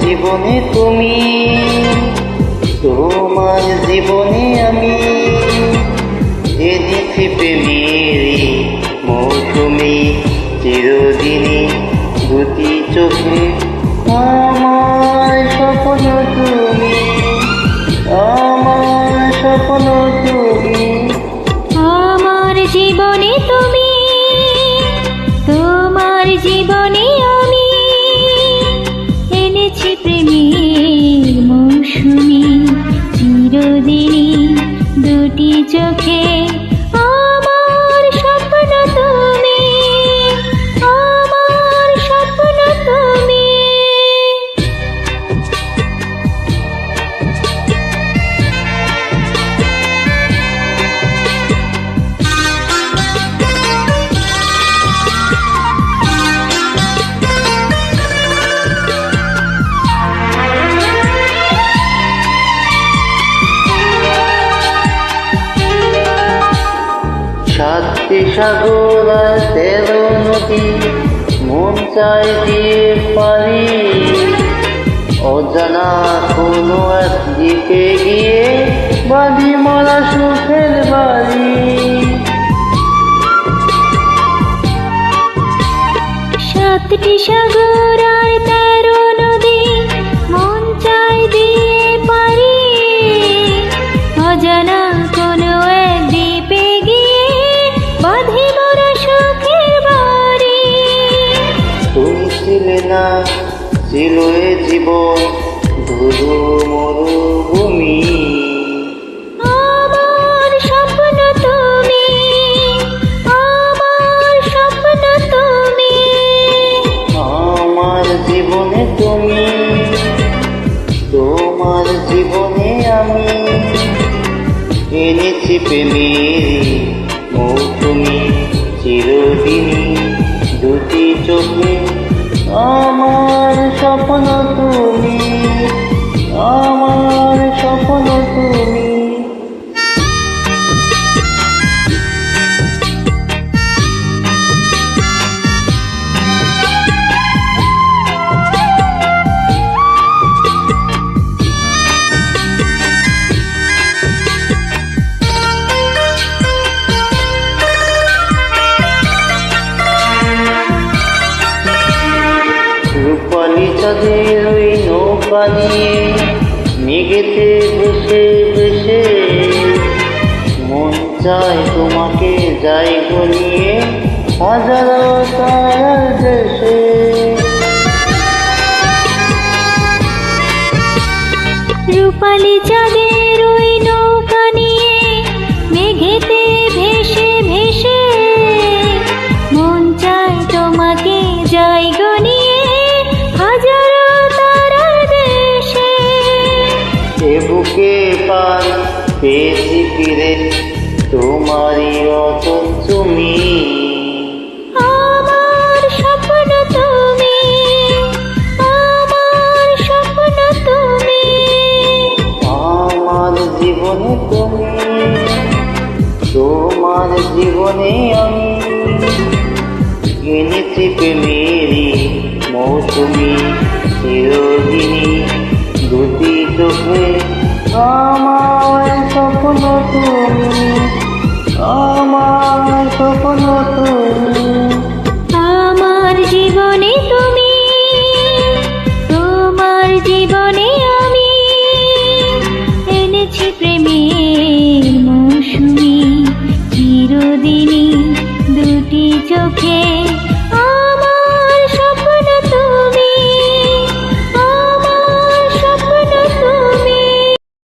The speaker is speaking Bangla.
জীবনে তুমি, তোমার জীবনে আমি, এনেছি প্রেমেরই মৌসুমি চিরদিনই দুটি চোখে। আমার স্বপ্ন তুমি, আমার স্বপ্ন তুমি, আমার জীবনে তুমি, তোমার জীবনে আমি, এনেছি প্রেমের মৌসুমি চিরদিনই দুটি চোখে। আমার স্বপ্ন তুমি, আমার স্বপ্ন তুমি। সাতটি সাগর আর 13 নদী মন চাই দিয়ে পারি, অজানা কোনো এক দিকে গিয়ে বাঁধি মরা সুখের বাড়ি। সাতটি সাগর আর 13 নদী মন চাই দিয়ে পারি, অজানা কোনো এক দ্বীপে গিয়ে বাঁধি মোরা সুখের বাড়ি। তুমি ছিলে না, ছিল এ জীবন ধুধু মরুভূমি। আমার স্বপ্ন তুমি, আমার স্বপ্ন তুমি, আমার জীবনে তুমি, তোমার জীবনে আমি, এনেছি প্রেমের মৌসুমি চিরদিনই দুটি চোখে। আমার স্বপ্ন তুমি, আমার স্বপ্ন তুমি। রূপালি চাঁদের ওই নৌকা নিয়ে মেঘেতে ভেসে ভেসে, মন চায় তোমাকে যাই নিয়ে হাজারো তারার দেশে। রূপালি চাঁদের ওই নৌকা নিয়ে মেঘেতে ভেসে ভেসে, মন চায় তোমাকে যাই গো নিয়ে হাজারো তারার দেশে। এ বুকে পান পেয়েছি ফিরে তোমারই অত তুমি, আমার স্বপ্ন তুমি, আমার স্বপ্ন তুমি, আমার জীবনে তুমি, তোমার জীবনে আমি, এনেছি প্রেমেরই মৌসুমি চিরদিনই দুটি চোখে। আমার স্বপ্ন তুমি, আমার স্বপ্ন তুমি, আমার জীবনে তুমি, তোমার জীবনে